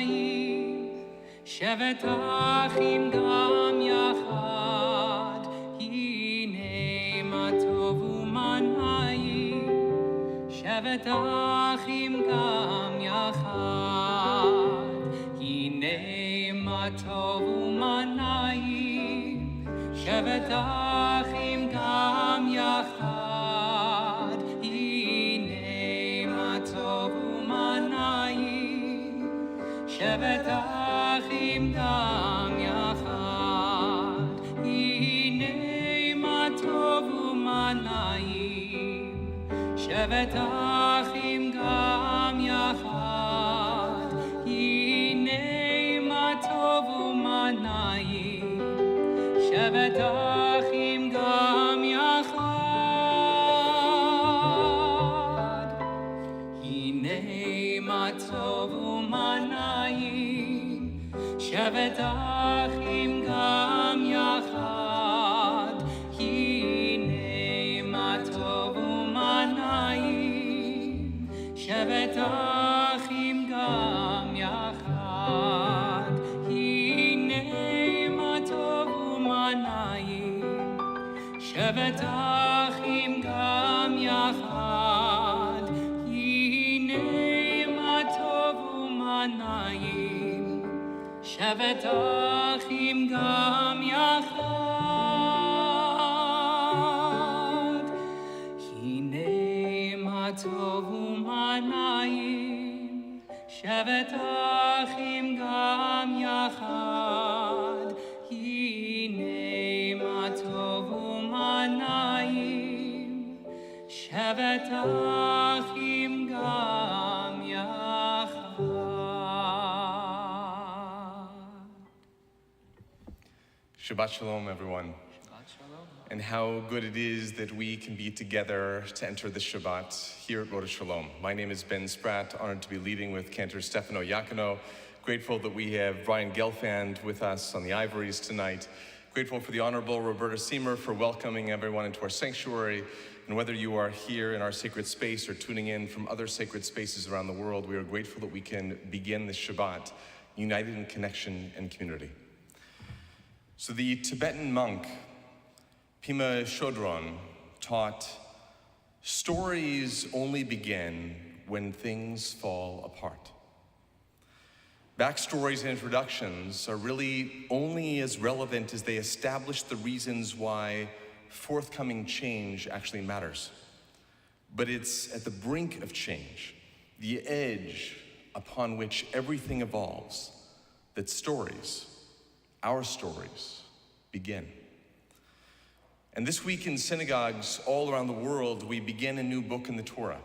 nayim, shevet achim gam yachad, hine ma tov u'ma nayim, shevet achim gam yachad, hine ma tov u'ma nayim, shevet achim gam yachad, hine ma tov u'ma nayim, shevet achim gam yachad, hine ma tov u'ma nayim, shevet achim gam yachad, hine ma tov u'ma nayim, shevet achim gam yachad, hine ma tov u'ma nayim, shevet achim gam yachad, hine ma tov u'ma nayim, shevet achim gam yachad, hine ma tov u'ma nayim, shevet achim gam yachad, hine ma tov u'ma nayim, shevet achim gam yachad, hine ma tov u'ma nayim, shevet achim gam yachad, hine ma tov u'ma nayim, shevet achim gam yachad. Shabbat Shalom, everyone. And how good it is that we can be together to enter the Shabbat here at Rosh Shalom. My name is Ben Spratt, honored to be leading with Cantor Stefano Iacono. Grateful that we have Brian Gelfand with us on the ivories tonight. Grateful for the Honorable Roberta Seymour for welcoming everyone into our sanctuary. And whether you are here in our sacred space or tuning in from other sacred spaces around the world, we are grateful that we can begin this Shabbat united in connection and community. So the Tibetan monk Pema Chodron taught, stories only begin when things fall apart. Backstories and introductions are really only as relevant as they establish the reasons why forthcoming change actually matters. But it's at the brink of change, the edge upon which everything evolves, that stories, our stories, begin. And this week in synagogues all around the world, we begin a new book in the Torah.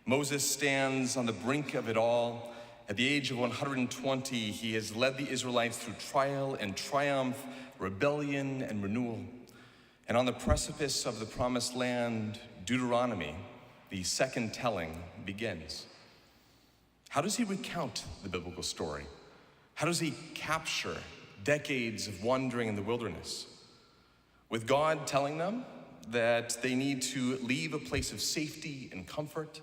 Moses stands on the brink of it all. At the age of 120, he has led the Israelites through trial and triumph, rebellion and renewal. And on the precipice of the promised land, Deuteronomy, the second telling, begins. How does he recount the biblical story? How does he capture decades of wandering in the wilderness? With God telling them that they need to leave a place of safety and comfort,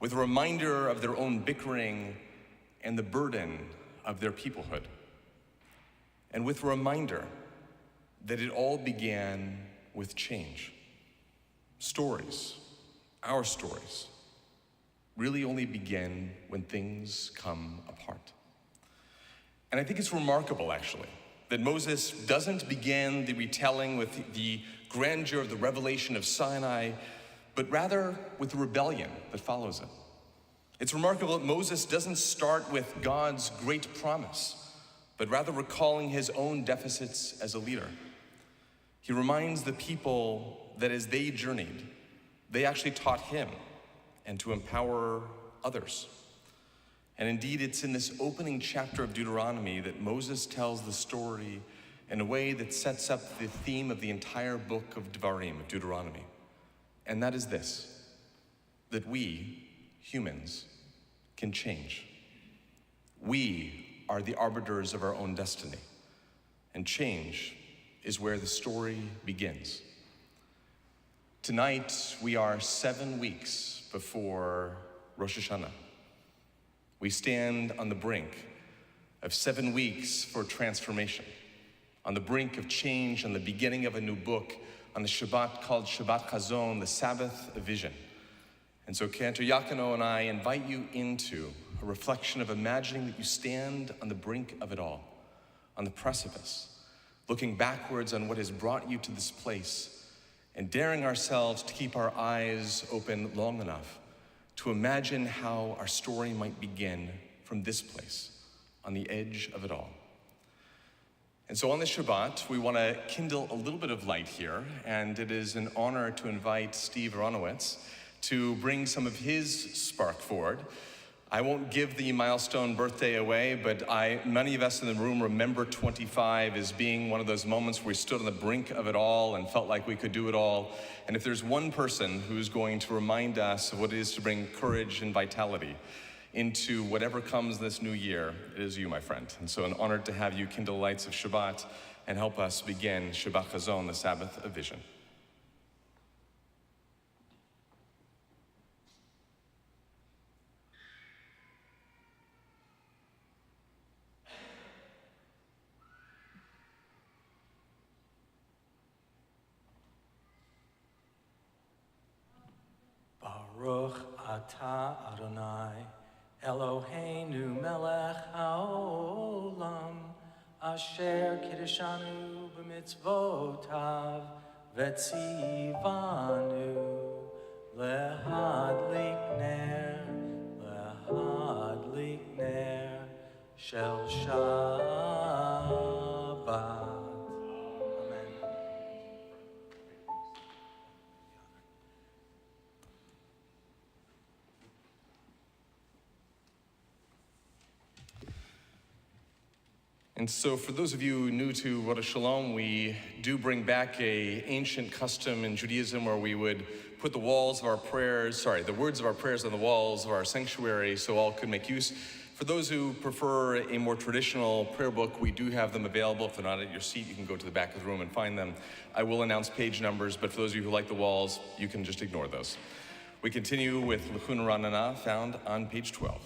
with a reminder of their own bickering and the burden of their peoplehood, and with a reminder that it all began with change. Stories, our stories, really only begin when things come apart. And I think it's remarkable, actually, that Moses doesn't begin the retelling with the grandeur of the revelation of Sinai, but rather with the rebellion that follows it. It's remarkable that Moses doesn't start with God's great promise, but rather recalling his own deficits as a leader. He reminds the people that as they journeyed, they actually taught him and to empower others. And indeed, it's in this opening chapter of Deuteronomy that Moses tells the story in a way that sets up the theme of the entire book of Devarim, of Deuteronomy. And that is this, that we, humans, can change. We are the arbiters of our own destiny. And change is where the story begins. Tonight, we are 7 weeks before Rosh Hashanah. We stand on the brink of 7 weeks for transformation, on the brink of change, on the beginning of a new book, on the Shabbat called Shabbat Chazon, the Sabbath of vision. And so Cantor Yakino and I invite you into a reflection of imagining that you stand on the brink of it all, on the precipice, looking backwards on what has brought you to this place, and daring ourselves to keep our eyes open long enough to imagine how our story might begin from this place, on the edge of it all. And so on this Shabbat, we want to kindle a little bit of light here, and it is an honor to invite Steve Aronowitz to bring some of his spark forward. I won't give the milestone birthday away, but many of us in the room remember 25 as being one of those moments where we stood on the brink of it all and felt like we could do it all. And if there's one person who's going to remind us of what it is to bring courage and vitality into whatever comes this new year, it is you, my friend. And so an honor to have you kindle lights of Shabbat and help us begin Shabbat Chazon, the Sabbath of vision. Baruch atah Adonai, Eloheinu melech haolam, asher kiddushanu b'mitzvotav, v'tzivanu lehadlik ner shel Shabbat. And so for those of you new to Rosh Shalom, we do bring back an ancient custom in Judaism where we would put the words of our prayers on the walls of our sanctuary so all could make use. For those who prefer a more traditional prayer book, we do have them available. If they're not at your seat, you can go to the back of the room and find them. I will announce page numbers, but for those of you who like the walls, you can just ignore those. We continue with L'chun Ranana, found on page 12.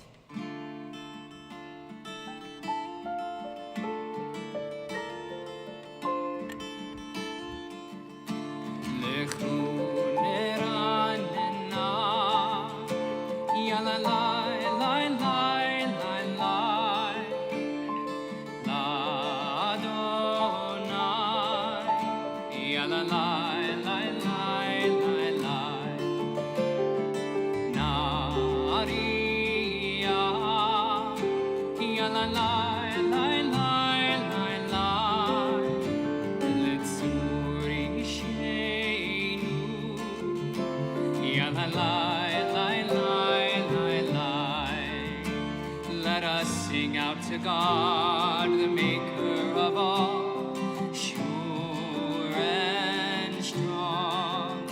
Let us sing out to God, the maker of all, sure and strong.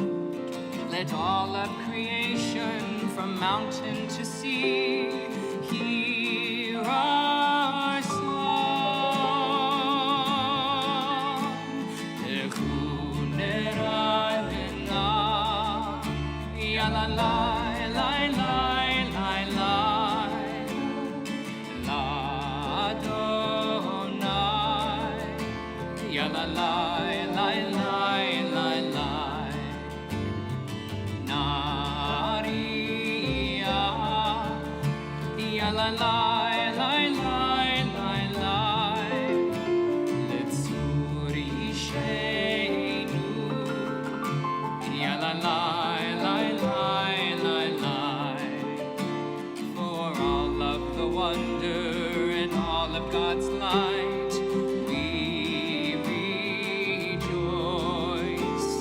Let all of creation, from mountain to sea, hear our song. L'chun ranana, ya la la. God's light, we rejoice.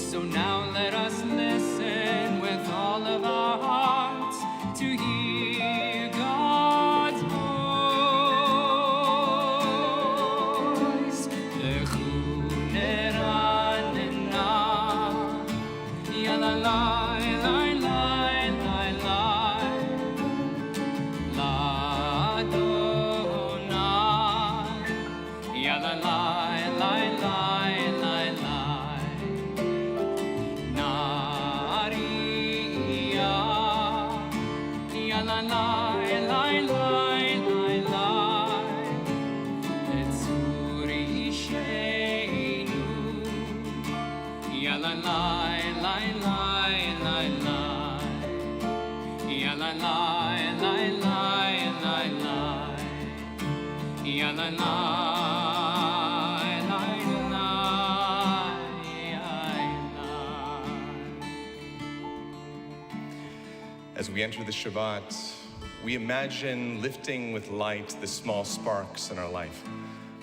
So now let us listen with all of our hearts to hear God's voice. L'chun ranana, ya la la. Ya la la, la la, la. As we enter the Shabbat, we imagine lifting with light the small sparks in our life,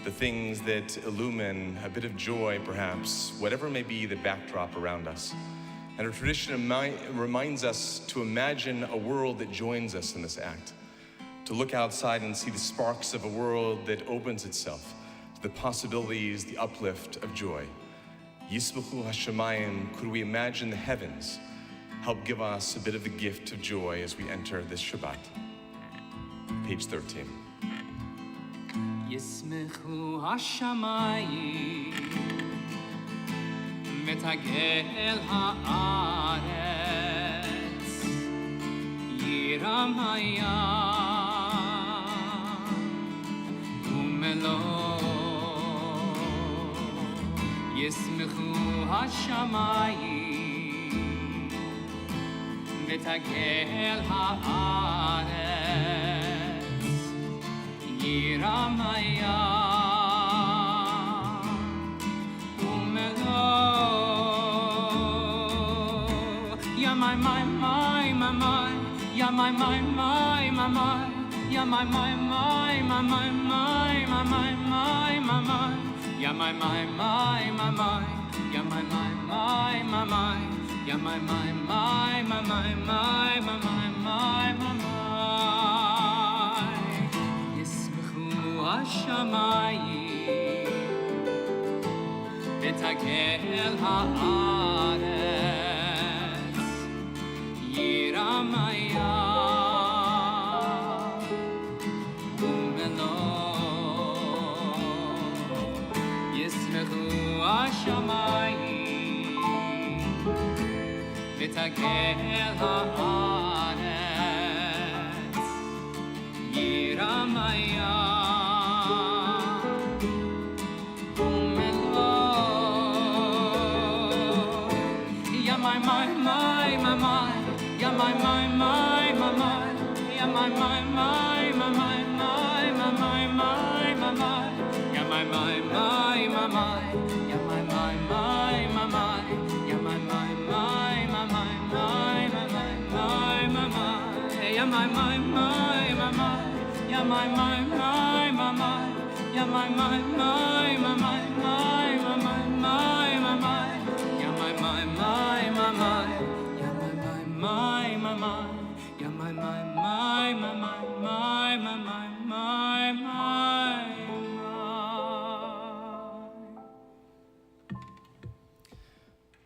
the things that illumine a bit of joy, perhaps, whatever may be the backdrop around us. And our tradition reminds us to imagine a world that joins us in this act, to look outside and see the sparks of a world that opens itself to the possibilities, the uplift of joy. Yisbuchu Hashemayim, could we imagine the heavens help give us a bit of the gift of joy as we enter this Shabbat? Page 13. Yismechu hashamayim metagel haaretz yiram hayam umelo Yismechu hashamayim metagel haaretz Yiramaya Umelo Ya my Ya my Ya my Ya my Ya Hashamayim Betagel haaretz Yiramaya Umelo Yismechu Hashamayim Betagel haaretz Yiramaya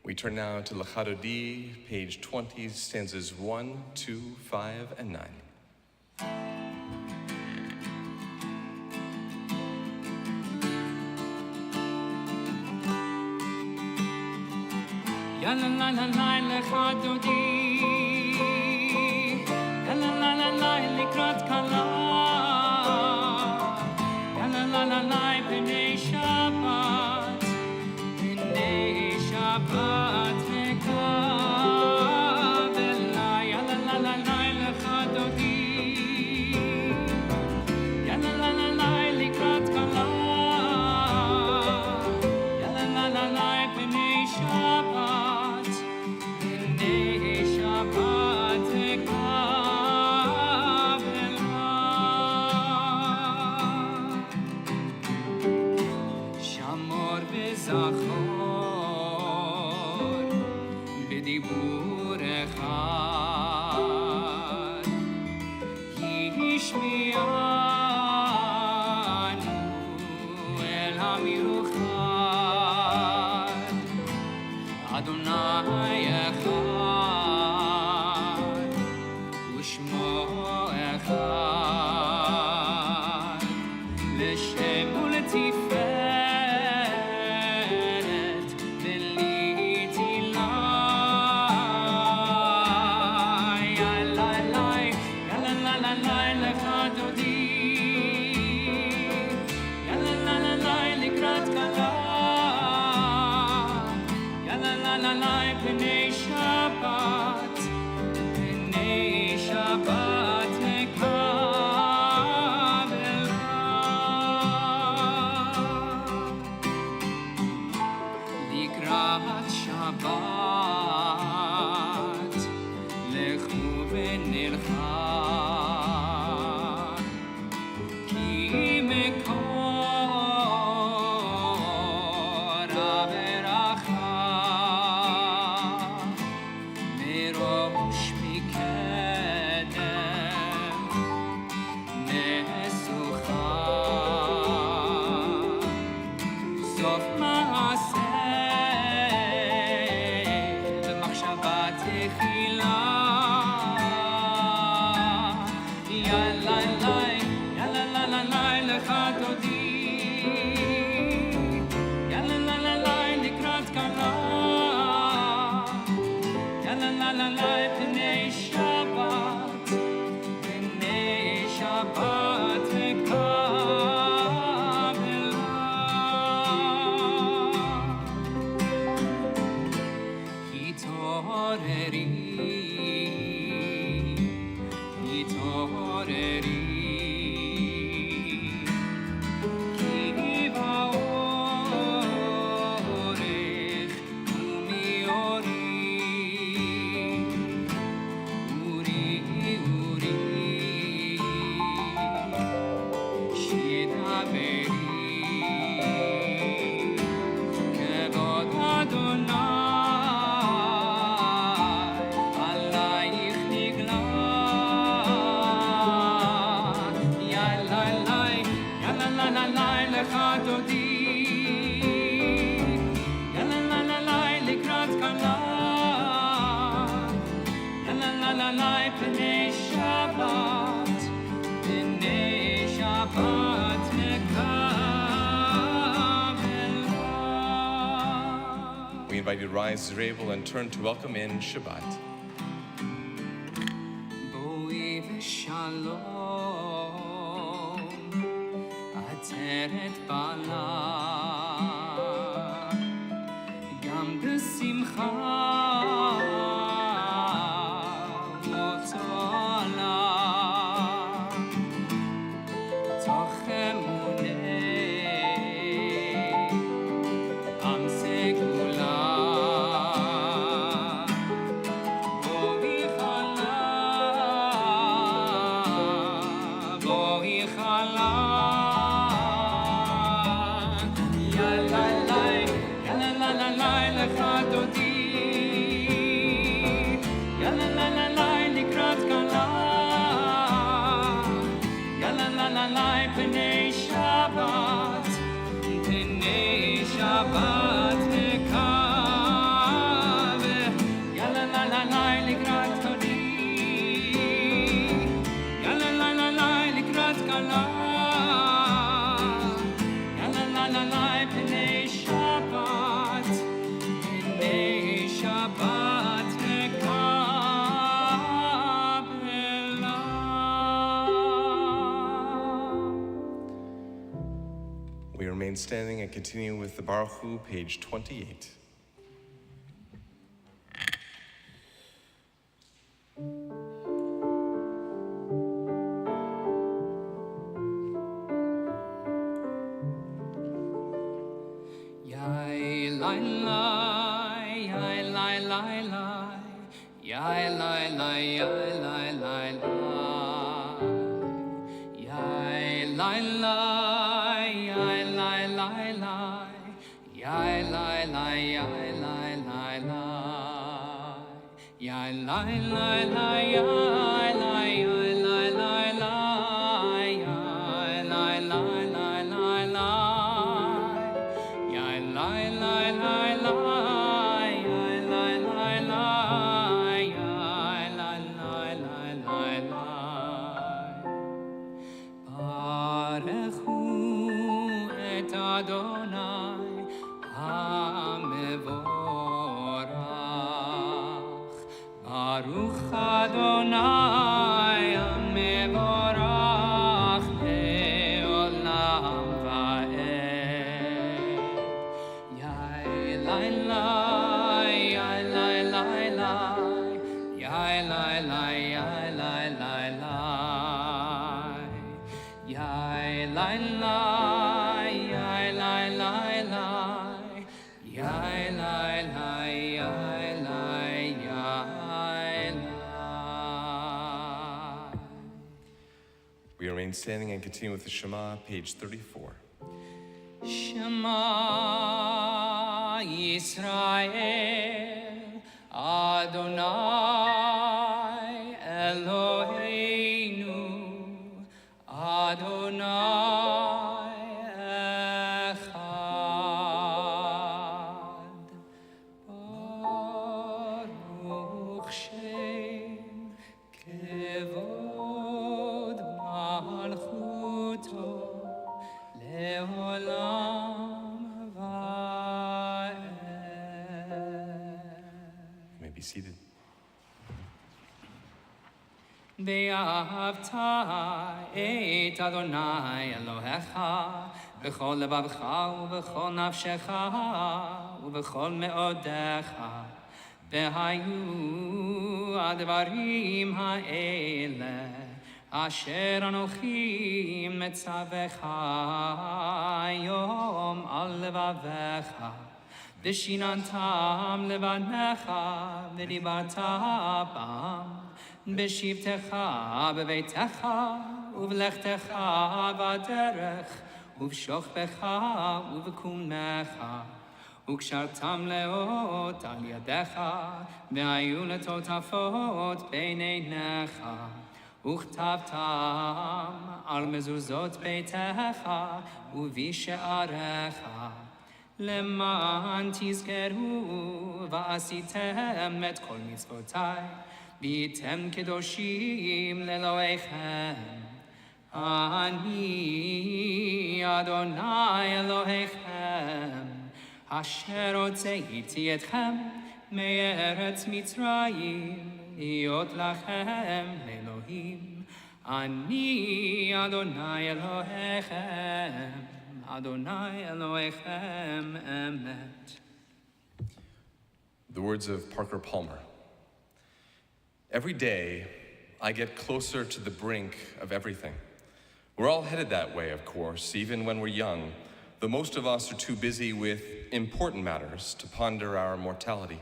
We turn now to L'Chadodi, page 20, stanzas 1, 2, 5, and 9. Ya la la la la L'Chadodi Ya la la la la Likrat Kala Ya la la la la B'nei Shabbat B'nei Shabbat Mekabela Ya la la la la L'Chadodi Ya la la la la Likrat Kala Ya la la la la B'nei Shabbat B'nei Shabbat Mekabela Shamor v'zachor b'dibur echad Yishmi'anu el hamiruchad Adonai echad u'shmo echad l'shem u'letiferet v'litilai Ya la la ya la la la la L'Chadodi Ya la la la la Likrat Kala Ya la la la la B'nei Shabbat B'nei Shabbat Mekabela לך תודי יאללה לה לה לה לקראת קלה יאללה לה לה לה פני שבת We invite you to rise as you're able and turn to welcome in Shabbat. בואי ושלום, עצרת בעלה, גם בשמחה וצהלה, תוך אמונה, עם סגולה. We remain standing and continue with the Baruch Hu, page 28. We remain standing and continue with the Shema, page 34. Shema Yisrael Adonai Eloheinu Adonai Echad Baruch Shem Kevod Malchuto seated. ואהבת את אדוני אלוהיך בכל לבבך ובכל נפשך ובכל מאודיך, והיו הדברים האלה אשר אנוכי מצווך היום על לבביך, ושיננתם לבניך ודיברת בם בשבתך בביתך ובלכתך בדרך ובשוכבך ובקומך, וקשרתם לאות על ידיך והיו לטוטפות בין עיניך, וכתבתם על מזוזות ביתך ובשעריך, למען תזכרו ועשיתם את כל מצוותיי והייתם קדושים לאלוהיכם. אני אדוני אלוהיכם אשר הוצאתי אתכם מארץ מצרים להיות לכם לאלוהים. אני אדוני אלוהיכם, אדוני אלוהיכם אמת. The words of Parker Palmer. Every day, I get closer to the brink of everything. We're all headed that way, of course, even when we're young, though most of us are too busy with important matters to ponder our mortality.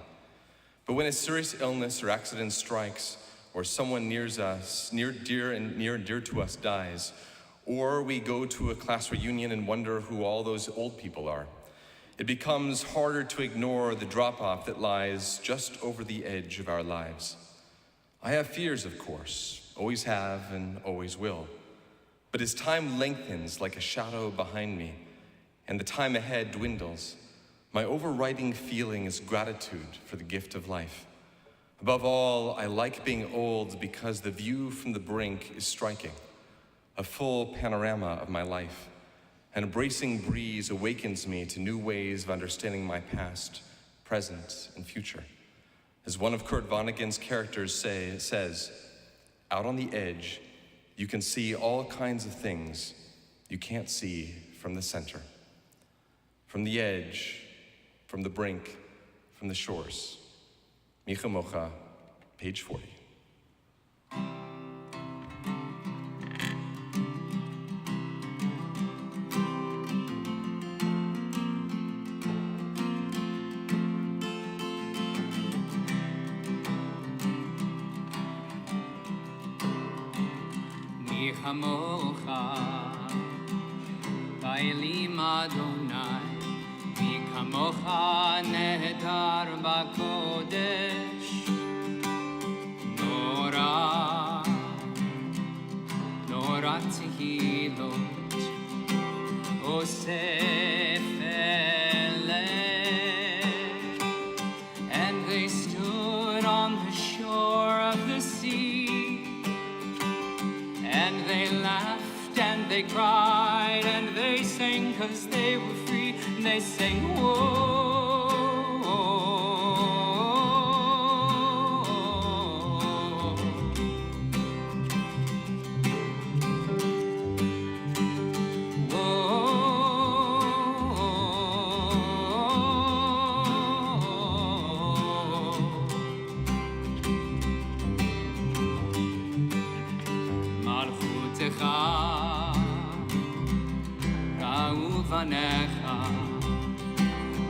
But when a serious illness or accident strikes, or someone near and dear to us dies, or we go to a class reunion and wonder who all those old people are, it becomes harder to ignore the drop-off that lies just over the edge of our lives. I have fears, of course, always have and always will. But as time lengthens like a shadow behind me, and the time ahead dwindles, my overriding feeling is gratitude for the gift of life. Above all, I like being old because the view from the brink is striking, a full panorama of my life. An embracing breeze awakens me to new ways of understanding my past, present, and future. As one of Kurt Vonnegut's characters says, out on the edge, you can see all kinds of things you can't see from the center. From the edge, from the brink, from the shores. Micha Mocha, page 40. כמוך, באלים אדוני, מי כמוך נהדר בקודש, נורא, נורא תהילות, אוסף אלך, and they stood on the shore of the sea, and they laughed and they cried and they sang 'cause they were free. And they sang, whoa, מלכותך ראו בניך,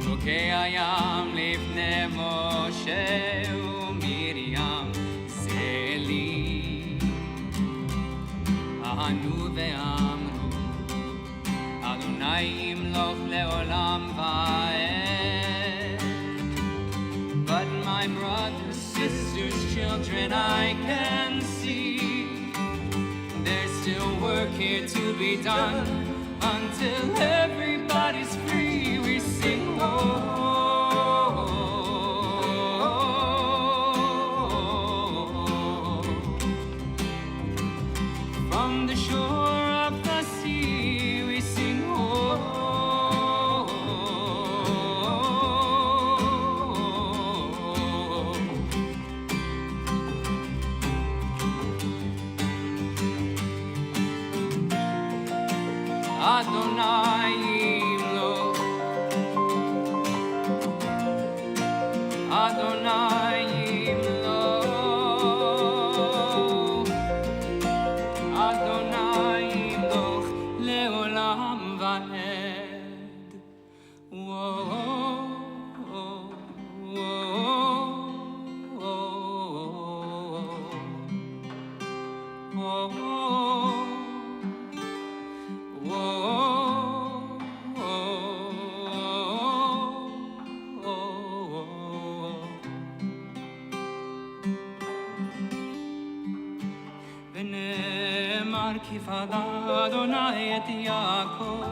חוקי הים לפני משה ומרים, זה לי ענו ואמרו, אדוני ימלוך לעולם ועד. But my brothers, sisters, children, I can see there's still work here to be done. Until everybody's free, we sing, from the shore of the sea, we sing, Adonai Yimloch, Adonai Yimloch, Adonai Yimloch, Leolam Vaed. Whoa, whoa, whoa, ונאמר כיפד אדוני את יעקב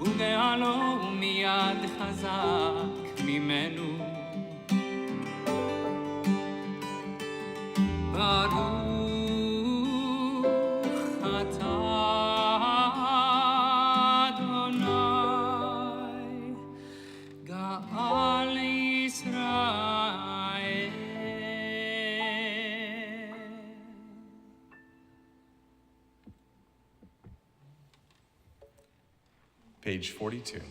וגאלו מיד חזק ממנו ברוך אתה אדוני גאל ישראל. Page 42.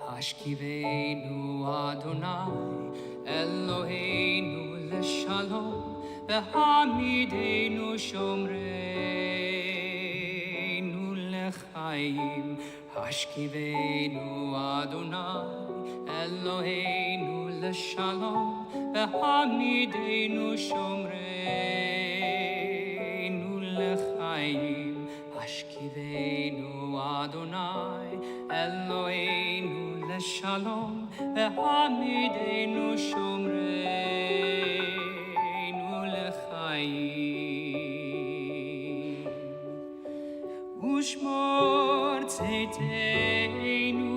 השכיבנו אדוני אלוהינו לשלום והעמידנו שומרנו לחיים. השכיבנו אדוני אלוהינו לשלום והעמידנו שומרנו לחיים. השכיבנו אדוני אלוהינו לשלום והעמידנו שומרנו לחיים. ושמור צאתנו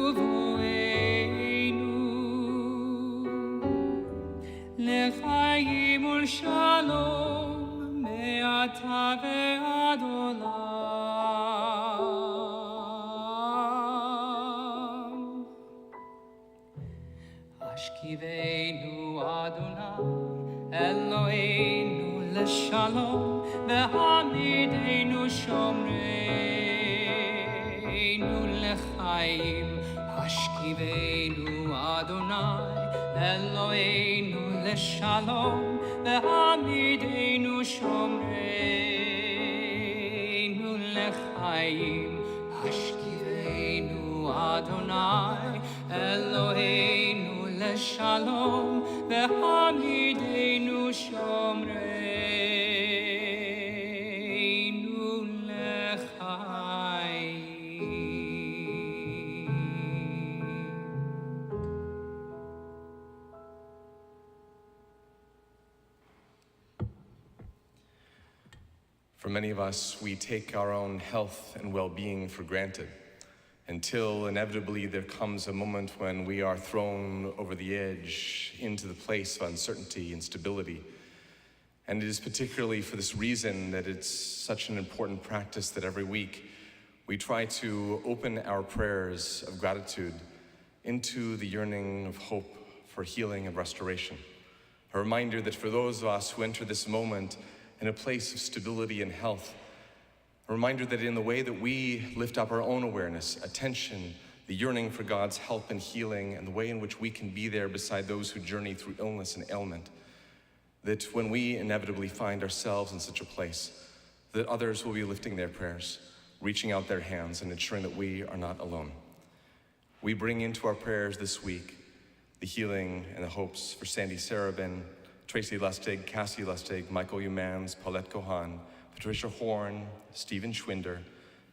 ובואנו לחיים ולשלום מעתה ועד עולם. השכיבנו אדוני אלוהינו לשלום והעמידנו שומרנו לחיים. השכיבנו אדוני אלוהינו לשלום והעמידנו שומרנו לחיים. השכיבנו אדוני אלוהינו לשלום והעמידנו שומרנו לחיים. For many of us, we take our own health and well-being for granted until inevitably there comes a moment when we are thrown over the edge into the place of uncertainty and stability. And it is particularly for this reason that it's such an important practice that every week we try to open our prayers of gratitude into the yearning of hope for healing and restoration. A reminder that for those of us who enter this moment in a place of stability and health, a reminder that in the way that we lift up our own awareness, attention, the yearning for God's help and healing, and the way in which we can be there beside those who journey through illness and ailment, that when we inevitably find ourselves in such a place, that others will be lifting their prayers, reaching out their hands, and ensuring that we are not alone. We bring into our prayers this week the healing and the hopes for Sandy Sarabin, Tracy Lustig, Cassie Lustig, Michael Humans, Paulette Kohan, Patricia Horn, Stephen Schwinder,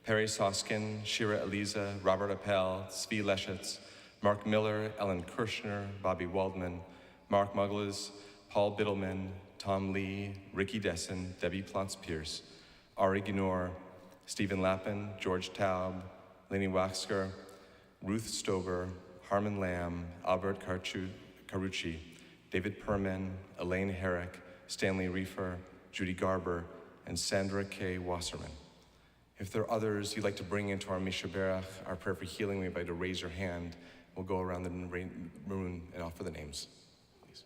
Perry Soskin, Shira Eliza, Robert Appel, Zvi Leschitz, Mark Miller, Ellen Kirshner, Bobby Waldman, Mark Muglas, Paul Biddleman, Tom Lee, Ricky Dessen, Debbie Plotz-Pierce, Ari Ginor, Stephen Lappin, George Taub, Lenny Waxker, Ruth Stober, Harmon Lamb, Albert Carucci, David Perman, Elaine Herrick, Stanley Reefer, Judy Garber, and Sandra K. Wasserman. If there are others you'd like to bring into our Mishaberach, our prayer for healing, we invite you to raise your hand. We'll go around the room and offer the names. Please.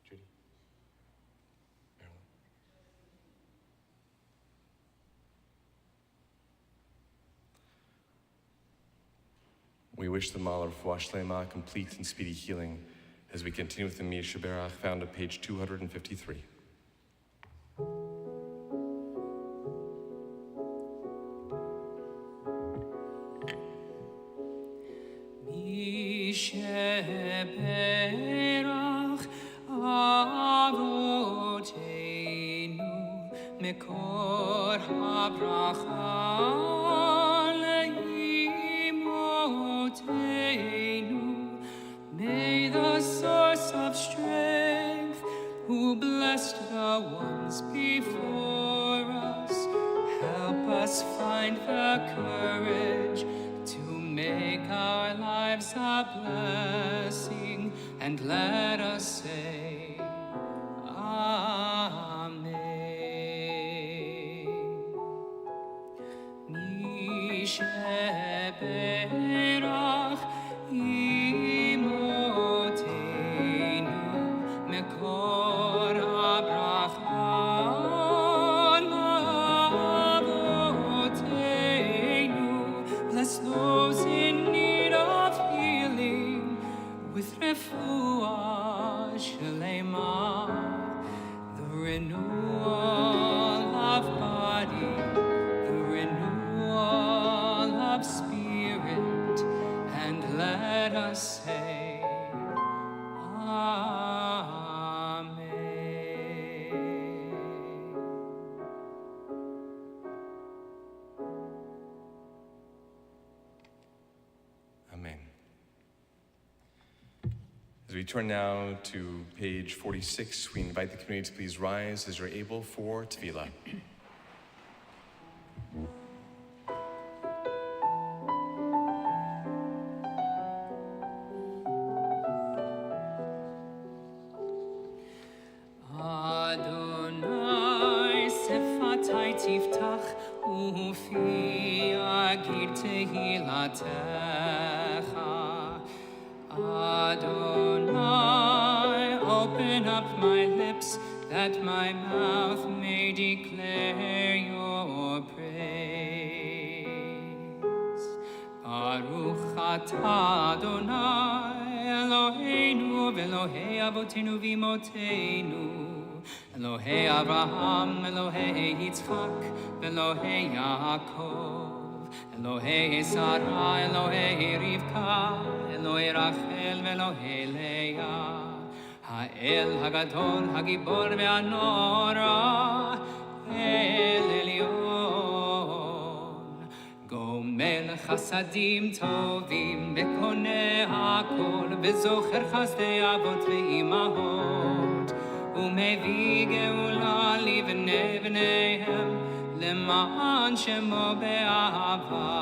Judy. Marilyn. We wish the Mal of Refuah Shlema complete and speedy healing as we continue with the Mia Sheberach found on page 253. Sheberach Avoteinu Mekor HaBracha Le'imoteinu. May the source of strength, who blessed the ones before us, help us find the courage to make our lives a blessing, and let us say, Amen. Mi sheberach imoteinu mekor habracha la'avoteinu. Bless those in need of healing with refuah shlema, the renewal of body, the renewal of spirit, and let us say, Amen. Amen. As we turn now to page 46, we invite the community to please rise as you're able for Tefillah. Adonai sefatai tiftach ufi agir tehilatecha. Adonai, open up my lips that my mouth may declare your praise. Baruch atah Adonai Eloheinu v'Elohei avotenu v'imotenu, Elohei Abraham, Elohei Yitzchak, Elohei Yaakov, Elohei Sarah, Elohei Rivka, Elohei Rachel, Elohei Leah, Ha'el Hagadol, Hagibor ve'anora, El Elyon. Gomel chasadim tovim, Bekone hakol, Bezocher chasdei avot ve'imahot, ומביא גאולה לבני בניהם, למען שמו באהבה.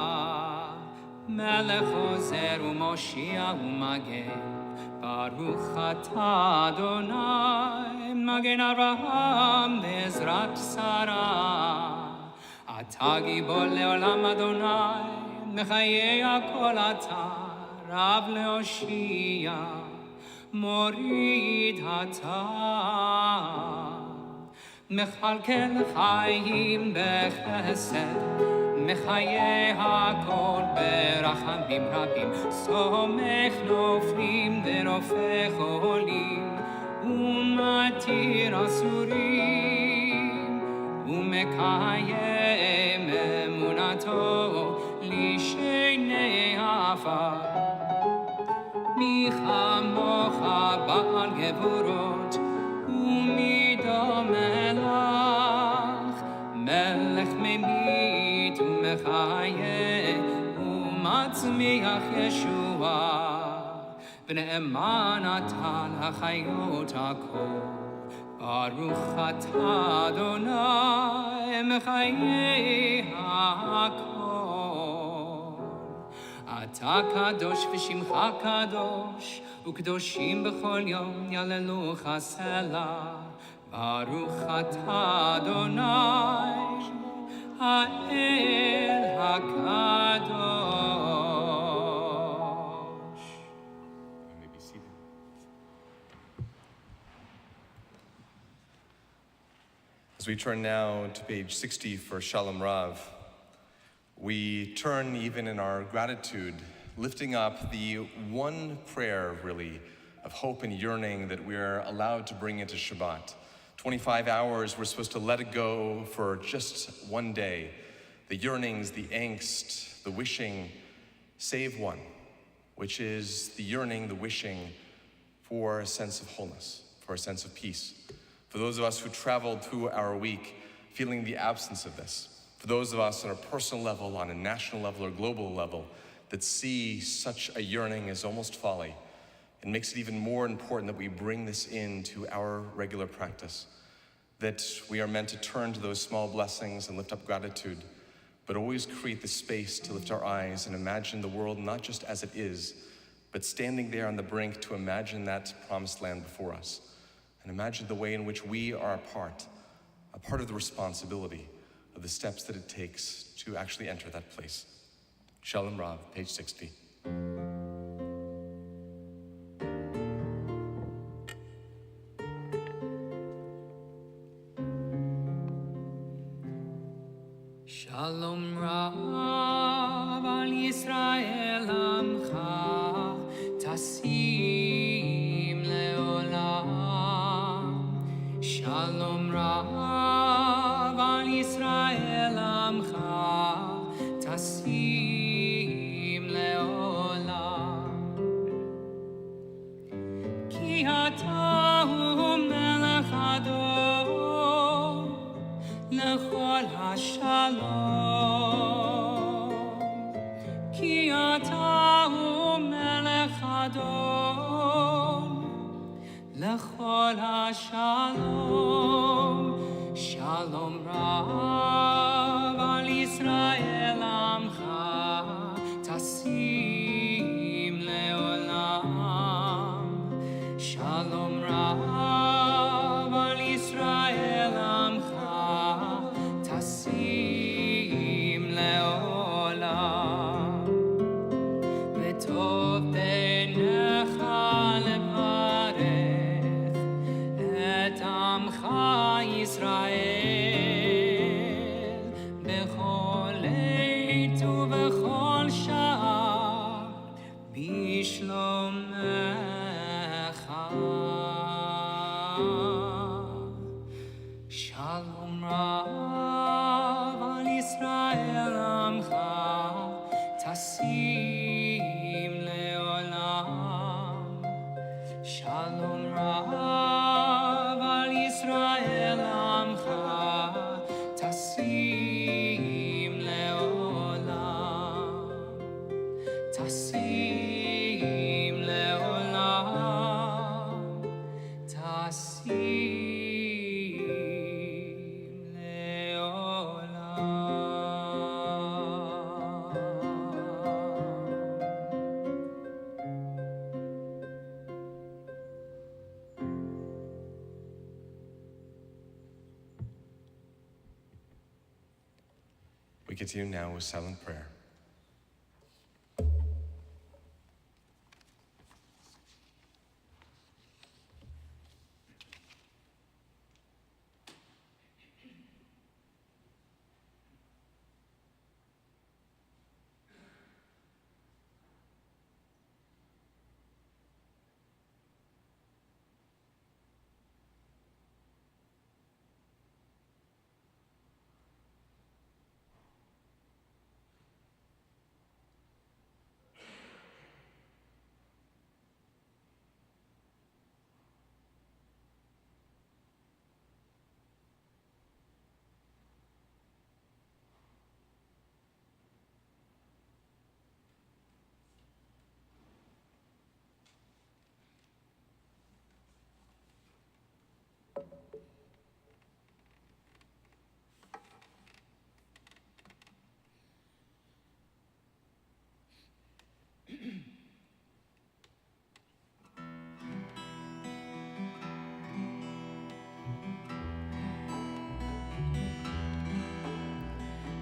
מלך עוזר ומושיע ומגן, ברוך אתה אדוני, מגן אברהם בעזרת שרה. אתה גיבור לעולם אדוני, מחיי הכל אתה, רב להושיע. מוריד אתה, מכלכל חיים בחסד, מחיי הכל ברחמים רבים, סומך נופלים ורופא חולים, ומתיר אסורים, ומקיים אמונתו לשני עפר. מי כמוך בעל גבורות ומחיה ומצמיח ישועה ונאמן אתה לחיות הכל ברוך אתה אדוני מחיי הכל אתה קדוש ושמך קדוש וקדושים בכל יום יעללוך סלה ברוך אתה אדוני האל הקדוש. You may be seated. As we turn now to page 60 for Shalom Rav, we turn even in our gratitude, lifting up the one prayer, really, of hope and yearning that we're allowed to bring into Shabbat. 25 hours, we're supposed to let it go for just one day. The yearnings, the angst, the wishing, save one, which is the yearning, the wishing for a sense of wholeness, for a sense of peace. For those of us who traveled through our week feeling the absence of this, for those of us on a personal level, on a national level or global level, that see such a yearning as almost folly, it makes it even more important that we bring this into our regular practice, that we are meant to turn to those small blessings and lift up gratitude, but always create the space to lift our eyes and imagine the world not just as it is, but standing there on the brink to imagine that promised land before us, and imagine the way in which we are a part of the responsibility of the steps that it takes to actually enter that place. Shalom Rav, page 60. Shalom Rav al Yisrael amcha tasim leolam. Shalom Rav al Yisrael amcha tasim leolam. Ki ata hu melech adon lechol hashalom. Ki ata hu melech adon lechol hashalom. Shalom Rav al Yisrael amcha tasim leolam. Shalom Rav al Yisrael amcha tasim leolam. V'tov beinecha levarech et amcha Yisrael bechol עת ובכל שעה בשלומך. Shalom Rav al Yisrael amcha tasim leolam. Shalom Rav al Yisrael amcha tasim leolam. Tasim leolam. Tasim We continue now with silent prayer.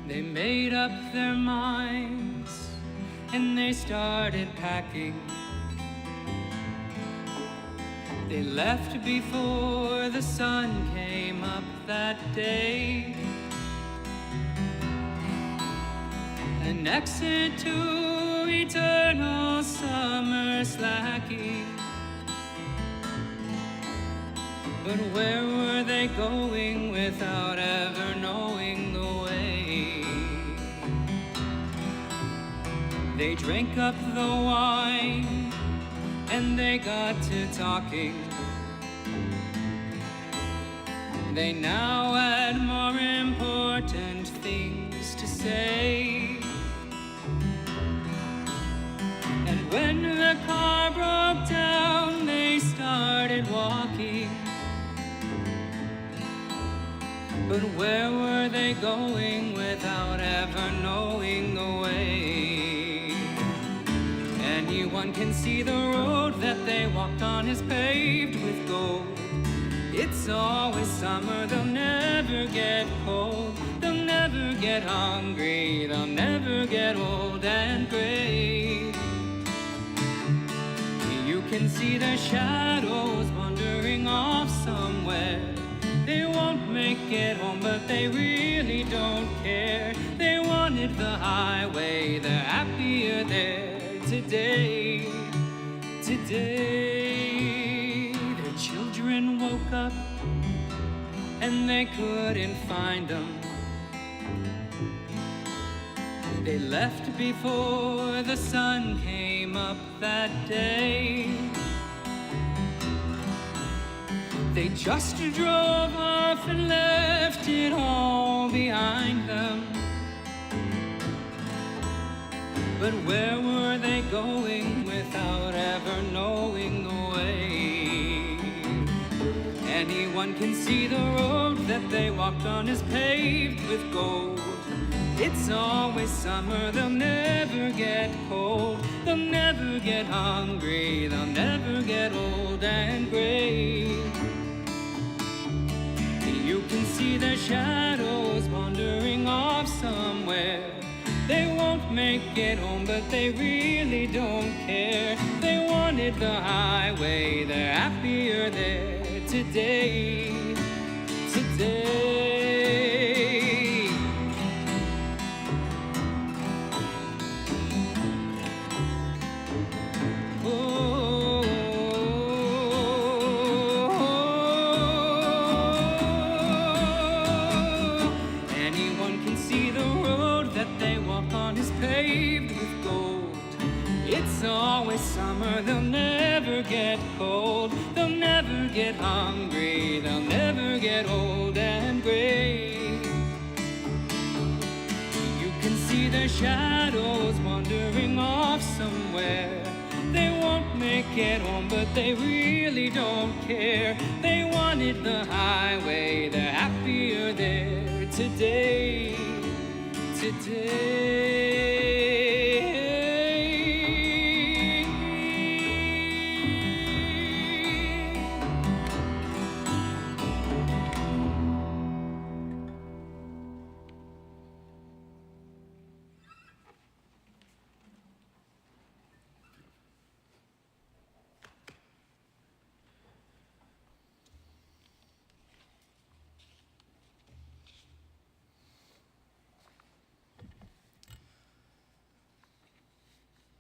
They made up their minds and they started packing. They left before the sun came up that day. An exit to eternal summer slacking. But where were they going without ever knowing the way? They drank up the wine and they got to talking. They now had more important things to say. And when the car broke down, they started walking. But where were they going without ever knowing the way? Anyone can see the road that they walked on is paved with gold. It's always summer, they'll never get cold. They'll never get hungry, they'll never get old and gray. You can see their shadows wandering off somewhere. They won't make it home, but they really don't care. They wanted the highway, they're happier there today. Today, their children woke up and they couldn't find them. They left before the sun came up that day. They just drove off and left it all behind them. But where were they going without ever knowing the way? Anyone can see the road that they walked on is paved with gold. It's always summer, they'll never get cold. They'll never get hungry, they'll never get old and gray. You can see their shadows wandering off somewhere. They won't make it home, but they really don't care. They wanted the highway, they're happier there today. Today. Always summer, they'll never get cold. They'll never get hungry, they'll never get old and gray. You can see their shadows wandering off somewhere. They won't make it home, but they really don't care. They wanted the highway, they're happier there today. Today.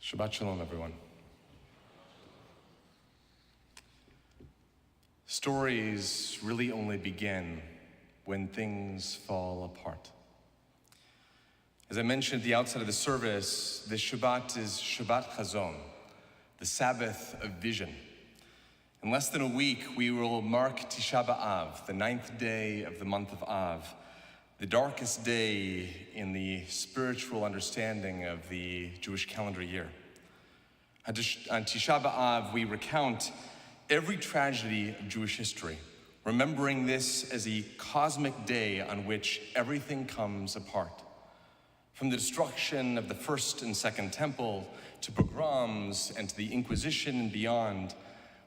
Shabbat Shalom, everyone. Stories really only begin when things fall apart. As I mentioned at the outset of the service, this Shabbat is Shabbat Chazon, the Sabbath of vision. In less than a week, we will mark Tisha B'Av, the 9th day of the month of Av, the darkest day in the spiritual understanding of the Jewish calendar year. On Tisha B'Av, we recount every tragedy of Jewish history, remembering this as a cosmic day on which everything comes apart. From the destruction of the First and Second Temple, to pogroms, and to the Inquisition and beyond,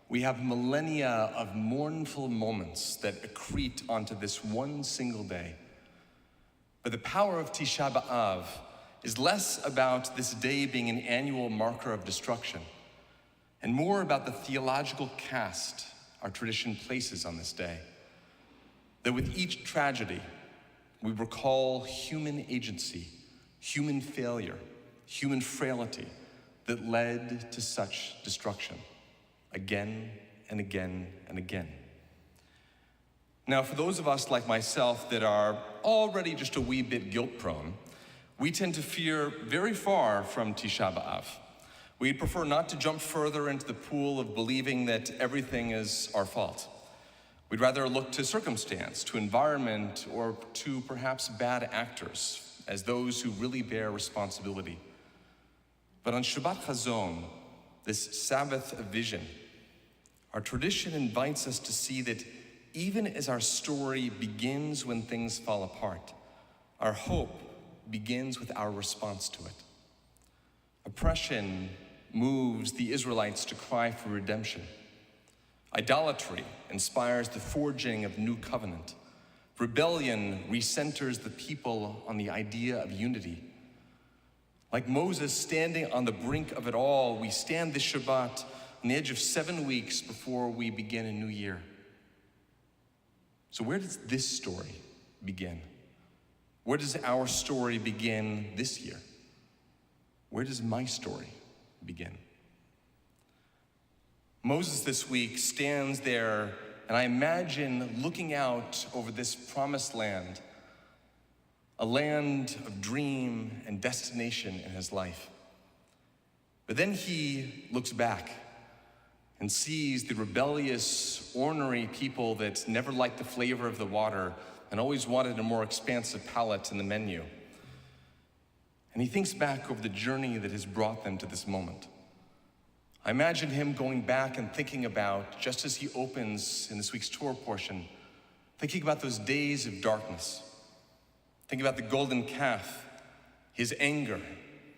we have millennia of mournful moments that accrete onto this one single day. But the power of Tisha B'Av is less about this day being an annual marker of destruction and more about the theological cast our tradition places on this day. That with each tragedy, we recall human agency, human failure, human frailty that led to such destruction again and again and again. Now, for those of us like myself that are already just a wee bit guilt-prone, we tend to fear very far from Tisha B'Av. We'd prefer not to jump further into the pool of believing that everything is our fault. We'd rather look to circumstance, to environment, or to perhaps bad actors as those who really bear responsibility. But on Shabbat Chazon, this Sabbath of vision, our tradition invites us to see that even as our story begins when things fall apart, our hope begins with our response to it. Oppression moves the Israelites to cry for redemption. Idolatry inspires the forging of new covenant. Rebellion recenters the people on the idea of unity. Like Moses standing on the brink of it all, we stand this Shabbat on the edge of 7 weeks before we begin a new year. So where does this story begin? Where does our story begin this year? Where does my story begin? Moses this week stands there, and I imagine looking out over this promised land, a land of dream and destination in his life. But then he looks back and sees the rebellious, ornery people that never liked the flavor of the water and always wanted a more expansive palate in the menu. And he thinks back over the journey that has brought them to this moment. I imagine him going back and thinking about, just as he opens in this week's Torah portion, thinking about those days of darkness. Think about the golden calf, his anger,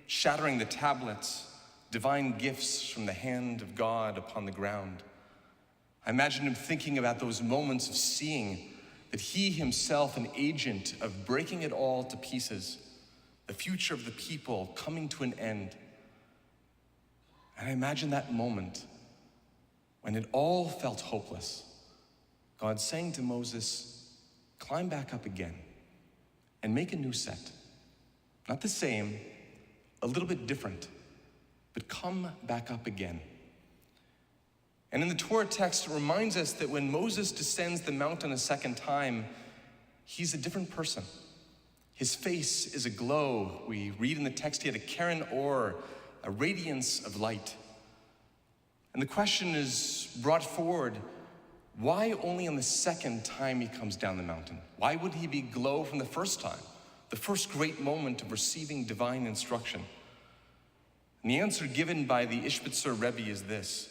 shattering the tablets, divine gifts from the hand of God upon the ground. I imagine him thinking about those moments of seeing that he himself, an agent of breaking it all to pieces, the future of the people coming to an end. And I imagine that moment when it all felt hopeless, God saying to Moses, climb back up again and make a new set. Not the same, a little bit different, but come back up again. And in the Torah text, it reminds us that when Moses descends the mountain a second time, he's a different person. His face is aglow. We read in the text he had a keren or, a radiance of light. And the question is brought forward, why only on the second time he comes down the mountain? Why would he be glow from the first time, the first great moment of receiving divine instruction? And the answer given by the Ishbitzer Rebbe is this: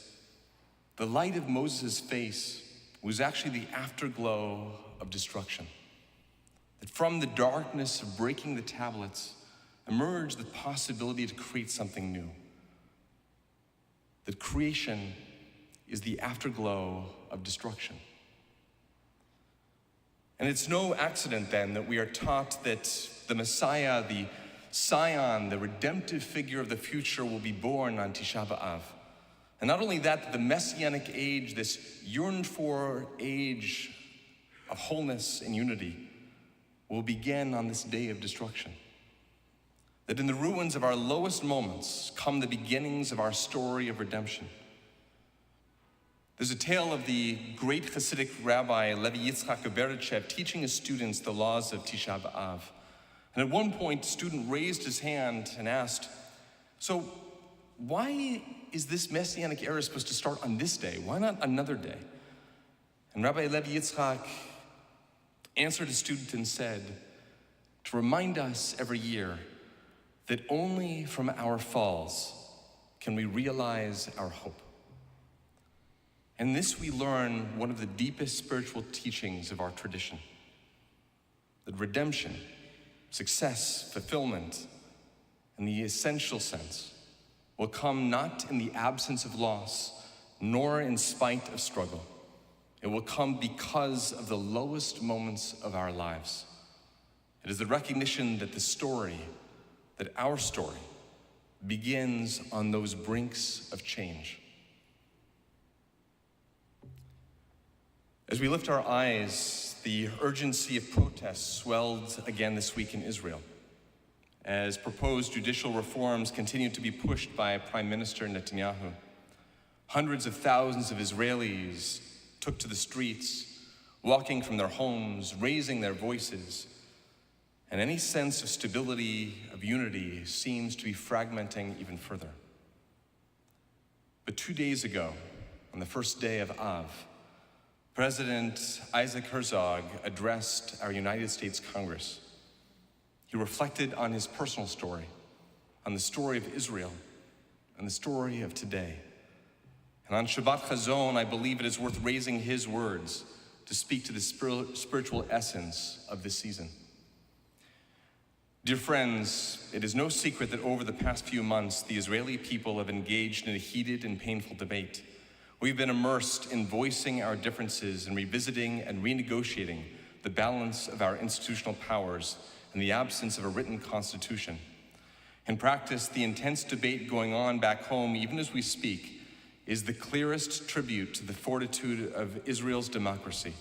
the light of Moses' face was actually the afterglow of destruction. That from the darkness of breaking the tablets emerged the possibility to create something new. That creation is the afterglow of destruction. And it's no accident then that we are taught that the Messiah, the Scion, the redemptive figure of the future, will be born on Tisha B'Av. And not only that, the Messianic age, this yearned for age of wholeness and unity, will begin on this day of destruction. That in the ruins of our lowest moments come the beginnings of our story of redemption. There's a tale of the great Hasidic rabbi Levi Yitzchak Berdichev teaching his students the laws of Tisha B'Av. And at one point, a student raised his hand and asked, so why is this Messianic era supposed to start on this day? Why not another day? And Rabbi Levi Yitzchak answered his student and said, to remind us every year that only from our falls can we realize our hope. And this we learn one of the deepest spiritual teachings of our tradition, that redemption, success, fulfillment, in the essential sense, will come not in the absence of loss, nor in spite of struggle. It will come because of the lowest moments of our lives. It is the recognition that that our story, begins on those brinks of change. As we lift our eyes, the urgency of protests swelled again this week in Israel, as proposed judicial reforms continue to be pushed by Prime Minister Netanyahu. Hundreds of thousands of Israelis took to the streets, walking from their homes, raising their voices, and any sense of stability, of unity, seems to be fragmenting even further. But 2 days ago, on the first day of Av, President Isaac Herzog addressed our United States Congress. He reflected on his personal story, on the story of Israel, and the story of today. And on Shabbat Chazon, I believe it is worth raising his words to speak to the spiritual essence of this season. Dear friends, it is no secret that over the past few months, the Israeli people have engaged in a heated and painful debate. We've been immersed in voicing our differences and revisiting and renegotiating the balance of our institutional powers in the absence of a written constitution. In practice, the intense debate going on back home, even as we speak, is the clearest tribute to the fortitude of Israel's democracy.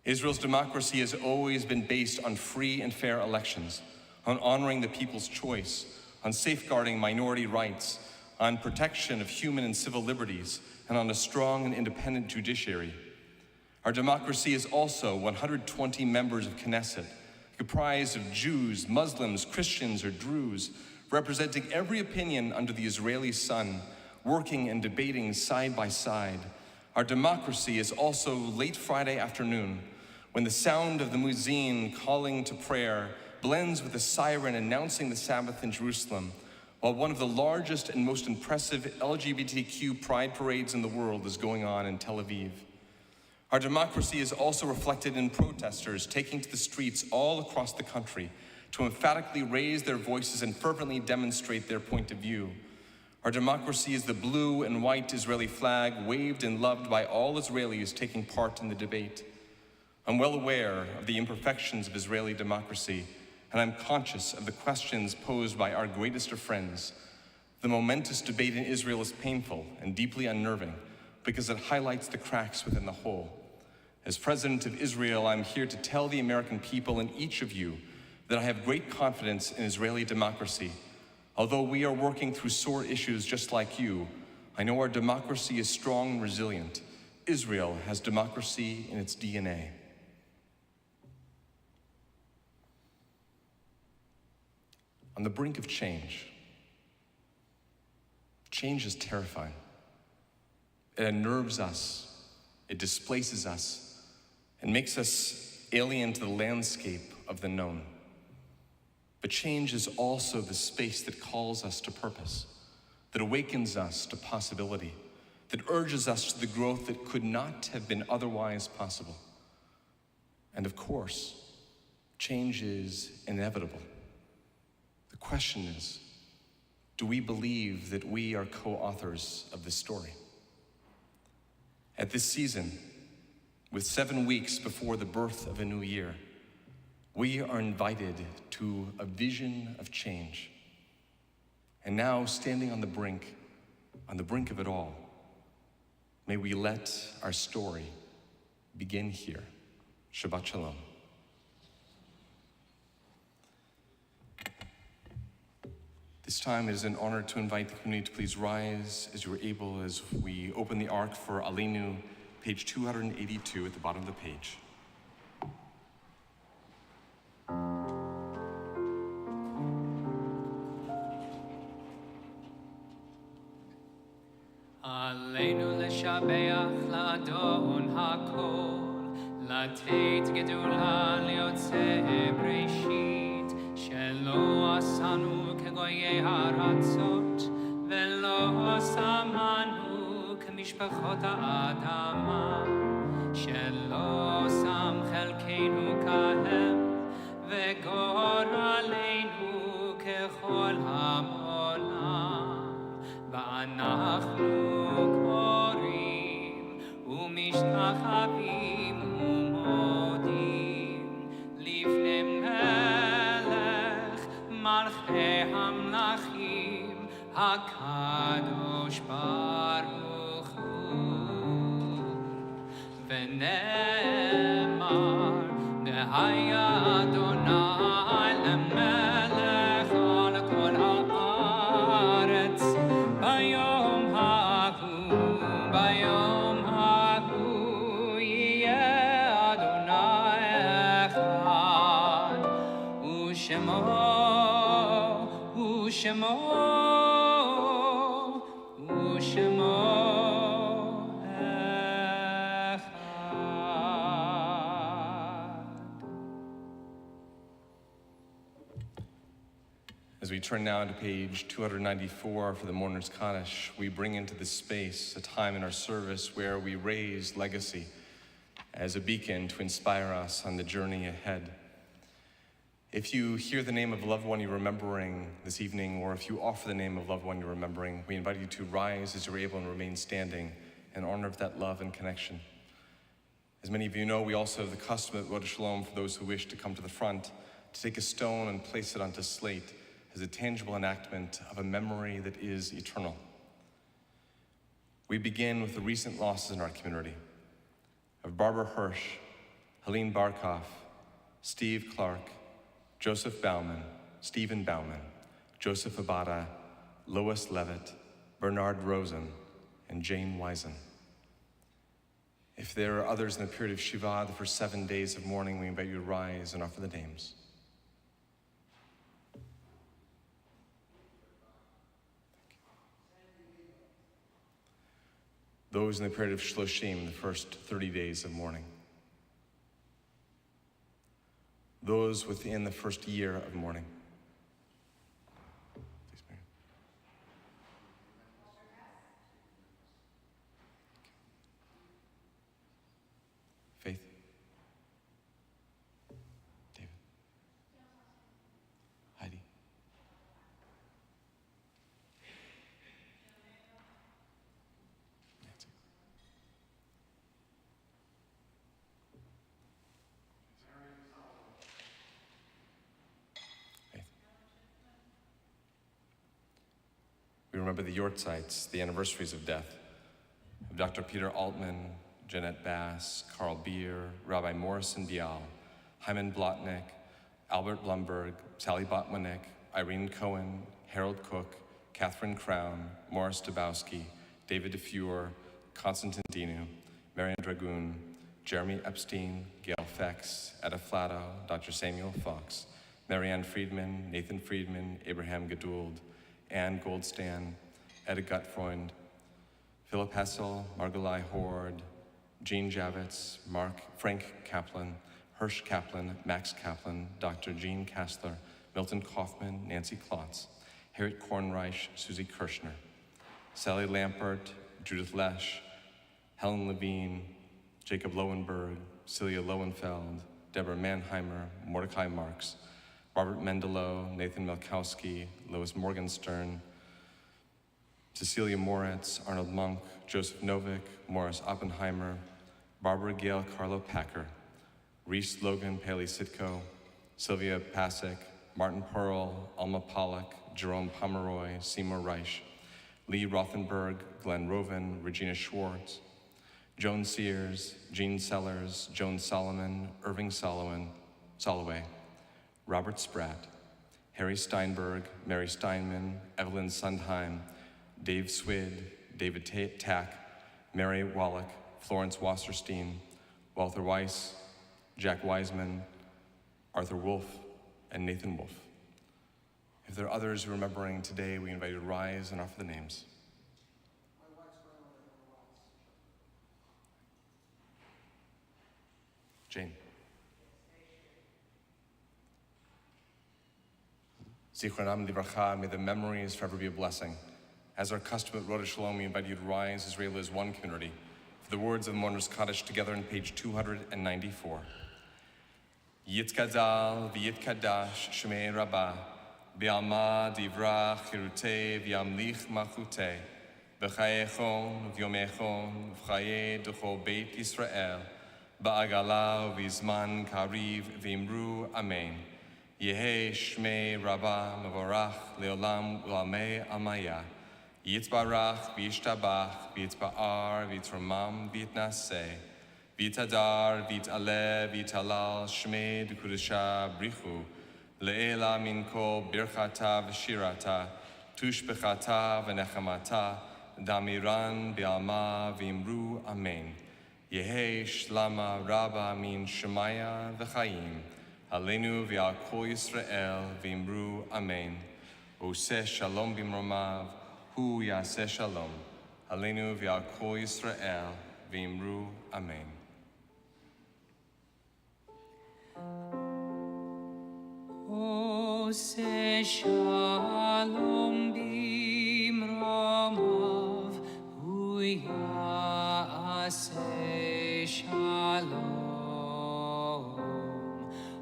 Israel's democracy has always been based on free and fair elections, on honoring the people's choice, on safeguarding minority rights, on protection of human and civil liberties, and on a strong and independent judiciary. Our democracy is also 120 members of Knesset, comprised of Jews, Muslims, Christians, or Druze, representing every opinion under the Israeli sun, working and debating side by side. Our democracy is also late Friday afternoon, when the sound of the muezzin calling to prayer blends with the siren announcing the Sabbath in Jerusalem, while one of the largest and most impressive LGBTQ pride parades in the world is going on in Tel Aviv. Our democracy is also reflected in protesters taking to the streets all across the country to emphatically raise their voices and fervently demonstrate their point of view. Our democracy is the blue and white Israeli flag waved and loved by all Israelis taking part in the debate. I'm well aware of the imperfections of Israeli democracy, and I'm conscious of the questions posed by our greatest of friends. The momentous debate in Israel is painful and deeply unnerving because it highlights the cracks within the whole. As President of Israel, I'm here to tell the American people and each of you that I have great confidence in Israeli democracy. Although we are working through sore issues just like you, I know our democracy is strong and resilient. Israel has democracy in its DNA. On the brink of change. Change is terrifying. It unnerves us, it displaces us, and makes us alien to the landscape of the known. But change is also the space that calls us to purpose, that awakens us to possibility, that urges us to the growth that could not have been otherwise possible. And of course, change is inevitable. The question is, do we believe that we are co-authors of this story? At this season, with 7 weeks before the birth of a new year, we are invited to a vision of change. And now, standing on the brink of it all, may we let our story begin here. Shabbat Shalom. This time it is an honor to invite the community to please rise as you are able as we open the Ark for Aleinu, page 282 at the bottom of the page. עלינו לשבח לאדון הכל, לתת גדולה ליוצא בראשית, שלא עשנו כגויי הארצות, ולא שמנו כמשפחות האדמה, שלא שם חלקנו כהם, וגורלנו ככל העולם, ואנחנו קוראים ומשתחווים ומודים לפני HaKadosh Baruch Hu. V'nemar Dehaya Adonai lemelech al kol haaretz bayom hahu yiyeh Adonai echad u'shemo echad. As we turn now to page 294 for the Mourner's Kaddish, we bring into this space a time in our service where we raise legacy as a beacon to inspire us on the journey ahead. If you hear the name of a loved one you're remembering this evening, or if you offer the name of a loved one you're remembering, we invite you to rise as you're able and remain standing in honor of that love and connection. As many of you know, we also have the custom at Rod Shalom for those who wish to come to the front to take a stone and place it onto slate as a tangible enactment of a memory that is eternal. We begin with the recent losses in our community of Barbara Hirsch, Helene Barkoff, Steve Clark, Joseph Bauman, Stephen Bauman, Joseph Abada, Lois Levitt, Bernard Rosen, and Jane Wisen. If there are others in the period of Shiva, the first 7 days of mourning, we invite you to rise and offer the names. Those in the period of Shloshim, the first 30 days of mourning. Those within the first year of mourning. Please, Mary. Faith. David. Heidi. Nancy. Faith. We remember the Yortzites, the anniversaries of death, of Dr. Peter Altman, Jeanette Bass, Carl Beer, Rabbi Morrison Bial, Hyman Blotnick, Albert Blumberg, Sally Botwinick, Irene Cohen, Harold Cook, Catherine Crown, Morris Dabowski, David DeFeur, Constantine Dinu, Marian Dragoon, Jeremy Epstein, Gail Fex, Etta Flatto, Dr. Samuel Fox, Marianne Friedman, Nathan Friedman, Abraham Gedould, Ann Goldstan, Etta Gutfreund, Philip Hessel, Margolai Horde, Jean Javits, Frank Kaplan, Hirsch Kaplan, Max Kaplan, Dr. Jean Kassler, Milton Kaufman, Nancy Klotz, Harriet Kornreich, Susie Kirschner, Sally Lampert, Judith Lesch, Helen Levine, Jacob Lowenberg, Celia Lowenfeld, Deborah Mannheimer, Mordecai Marks, Robert Mendelow, Nathan Milkowski, Lois Morgenstern, Cecilia Moritz, Arnold Monk, Joseph Novick, Morris Oppenheimer, Barbara Gail Carlo Packer, Reese Logan Paley Sitko, Sylvia Pasek, Martin Pearl, Alma Pollack, Jerome Pomeroy, Seymour Reich, Lee Rothenberg, Glenn Roven, Regina Schwartz, Joan Sears, Jean Sellers, Joan Solomon, Irving Soloway, Robert Spratt, Harry Steinberg, Mary Steinman, Evelyn Sundheim, Dave Swid, David Tack, Mary Wallach, Florence Wasserstein, Walter Weiss, Jack Wiseman, Arthur Wolf, and Nathan Wolf. If there are others remembering today, we invite you to rise and offer the names. Jane. Zichronam Livracha, may the memories forever be a blessing. As our custom at Rod Shalom, we invite you to rise, Israel is one community. For the words of the Mourner's Kaddish together on page 294. Yitkadal v'yitkadash shmei rabbah, bi'alma divra chirutei v'yamlich machutei, b'chayechon v'yomechon v'chaye d'chol beit Yisrael, ba'agala v'izman kariv v'imru amen. Yehi Shmei Rabbah Mevorach Leolam Ulamei Amaya. Yitzbarach V'yishtabach V'yitzba'ar V'yitzramam V'yitnaseh V'yitadar V'yitaleh V'yitalal Shmei D'Kudusha Brichu Le'ela Min Kol Birchata V'shirata Tushbechata V'nechamata Damiran B'alma V'imru Amen. Yehi Shlama Rabba Min Shemaya V'chaim Aleinu V'al Kol Yisrael V'imru Amen. Oseh Shalom B'mromav Hu Yaseh Shalom Aleinu V'al Kol Yisrael V'imru Amen. Oseh Shalom B'mromav Hu Yaseh Shalom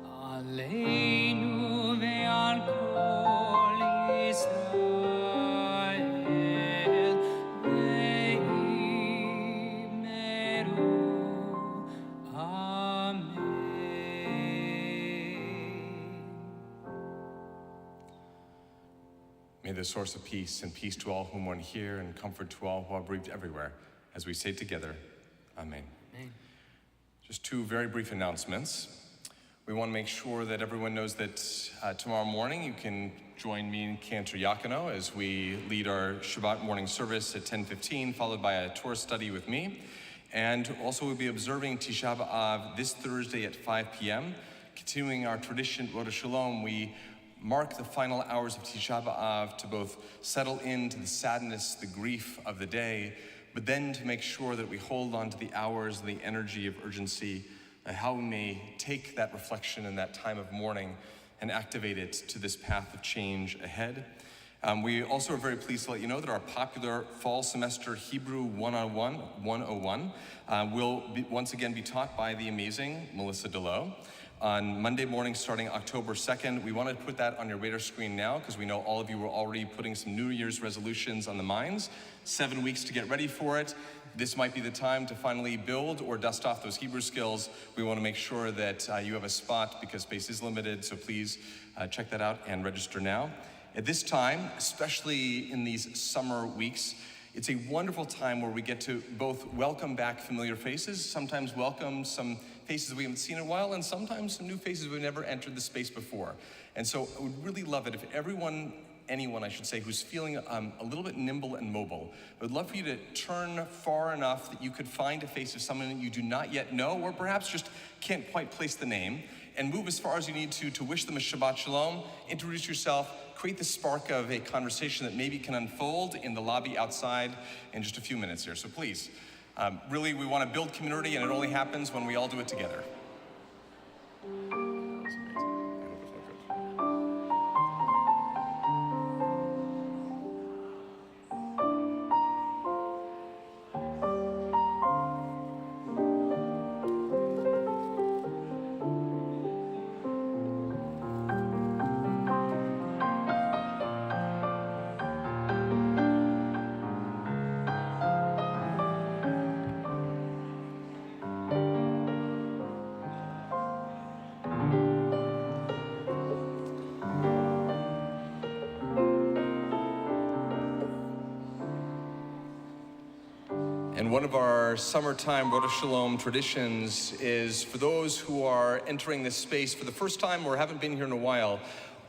Aleinu Ve'al Kol Yisrael Ve'imru Amen. May the source of peace and peace to all who mourn here and comfort to all who are bereaved everywhere, as we say together, Amen. Amen. Just two very brief announcements. We want to make sure that everyone knows that tomorrow morning you can join me in Cantor Yakino as we lead our Shabbat morning service at 10:15, followed by a Torah study with me. And also we'll be observing Tisha B'Av this Thursday at 5 p.m. Continuing our tradition, Rosh Shalom, we mark the final hours of Tisha B'Av to both settle into the sadness, the grief of the day, but then to make sure that we hold on to the hours, the energy of urgency, how we may take that reflection and that time of mourning and activate it to this path of change ahead. We also are very pleased to let you know that our popular fall semester Hebrew 101 will once again be taught by the amazing Melissa Delow on Monday morning starting October 2nd. We want to put that on your radar screen now because we know all of you were already putting some New Year's resolutions on the minds. 7 weeks to get ready for it. This might be the time to finally build or dust off those Hebrew skills. We want to make sure that you have a spot because space is limited, so please check that out and register now. At this time, especially in these summer weeks, it's a wonderful time where we get to both welcome back familiar faces, sometimes welcome some faces we haven't seen in a while, and sometimes some new faces we've never entered the space before. And so I would really love it if anyone I should say, who's feeling a little bit nimble and mobile, I would love for you to turn far enough that you could find a face of someone that you do not yet know, or perhaps just can't quite place the name, and move as far as you need to wish them a Shabbat Shalom, introduce yourself, create the spark of a conversation that maybe can unfold in the lobby outside in just a few minutes here. So please, really, we want to build community, and it only happens when we all do it together. And one of our summertime Rosh Shalom traditions is for those who are entering this space for the first time or haven't been here in a while,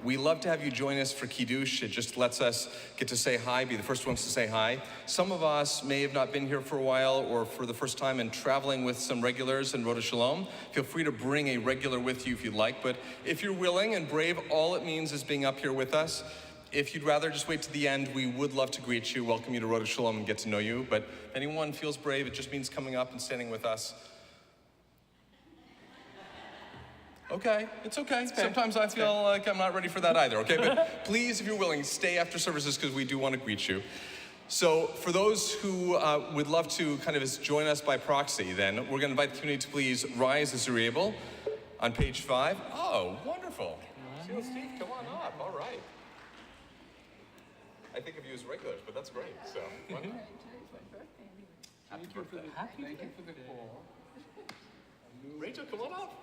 we love to have you join us for Kiddush. It just lets us get to say hi, be the first ones to say hi. Some of us may have not been here for a while or for the first time and traveling with some regulars in Rosh Shalom. Feel free to bring a regular with you if you'd like, but if you're willing and brave, all it means is being up here with us. If you'd rather just wait to the end, we would love to greet you, welcome you to Rosh Shalom and get to know you. But if anyone feels brave, it just means coming up and standing with us. Okay, it's okay. Sometimes I feel like I'm not ready for that either, okay? But please, if you're willing, stay after services because we do want to greet you. So for those who would love to kind of join us by proxy, then we're going to invite the community to please rise as you're able on page 5. Oh, wonderful. Seal Steve, come on up. All right. I think of you as regulars, but that's great. So, happy birthday. Thank you for the call. Rachel, come on up.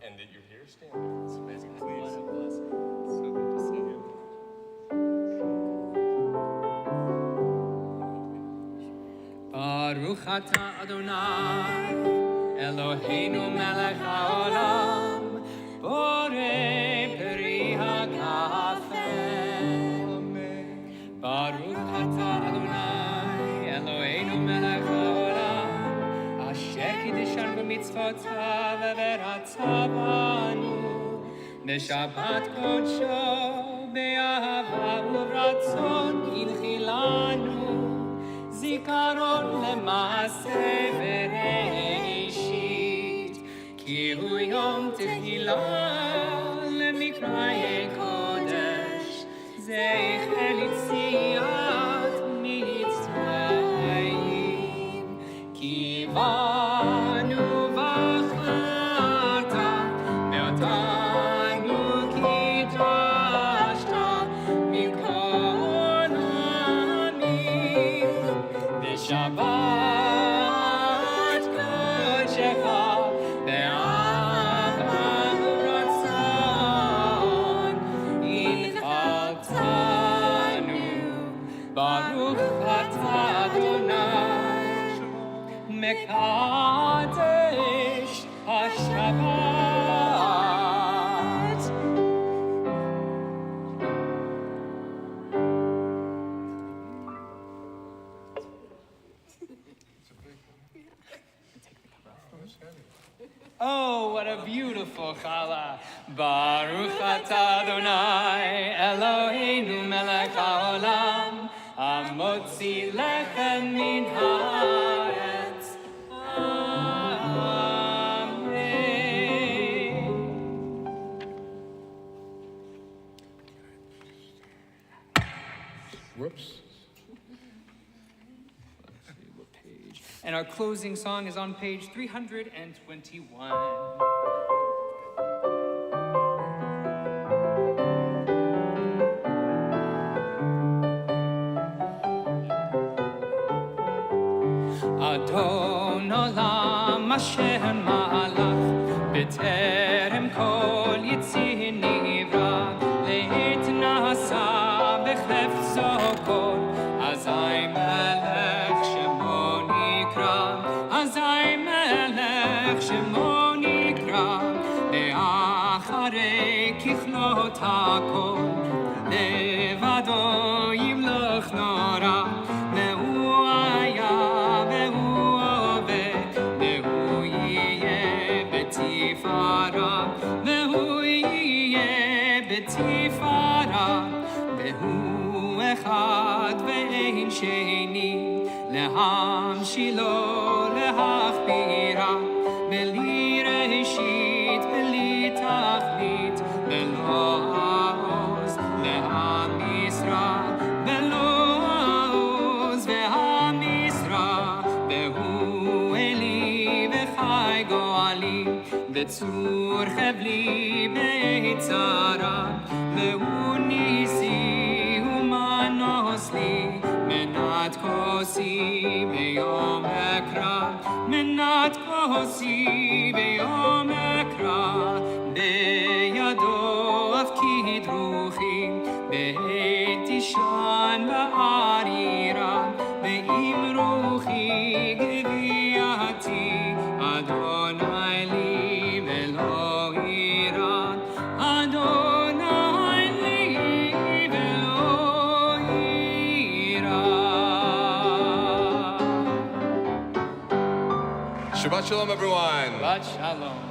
And that you're here. Stand there. It's amazing. Please. So good to see you. Baruch atah Adonai, Eloheinu melech haolam, borei peri hagafen. Baruch atah Adonai, Eloheinu melech haolam, asher kiddishanu b'mitzvotav v'ratzah banu, b'shabbat kodsho, be'ahava u'ratzon ilchilanu. זיכרון למעשה בראשית, כי הוא יום תחילה למקראי קודש, זכר ליציאת מצרים. כי בנו בחרת, ואותנו קידשת מכל העמים. Shabbat kodshecha be'ahava u'ratzon inchaltanu. Baruch atah Adonai mekadesh haShabbat. Oh, what a beautiful challah. Baruch atah Adonai, Eloheinu melech haolam, hamotzi lechem min haaretz. Amen. Whoops. And our closing song is on page 321. Adon olam asher malach b'terem kol yitzir nivra leit nasa b'chefzo kol azay melech shemo nikra azay melech shemo nikra be'acharei kichlot hakol levado yimloch nora ve'hu haya ve'hu oved ve'hu yiyeh betifara ve'hu yiyeh betifara ve'hu echad ve'ein sheni להמשילו להכבירה בלי ראשית בלי תכלית בלא העוז והמשרה בלא העוז והמשרה והוא אלי וחי גואלי בצור חבלי ביצרה והוא ניסי ומנוס לי מנת כוסי ביום אקרא, מנת כוסי ביום אקרא, בידו אף כדרוכי, בעת תישן בערירה, ועם רוחי גבייתי, אדוני לי ולא אירא, אדוני לי ולא אירא. Shabbat shalom, everyone. Shabbat shalom.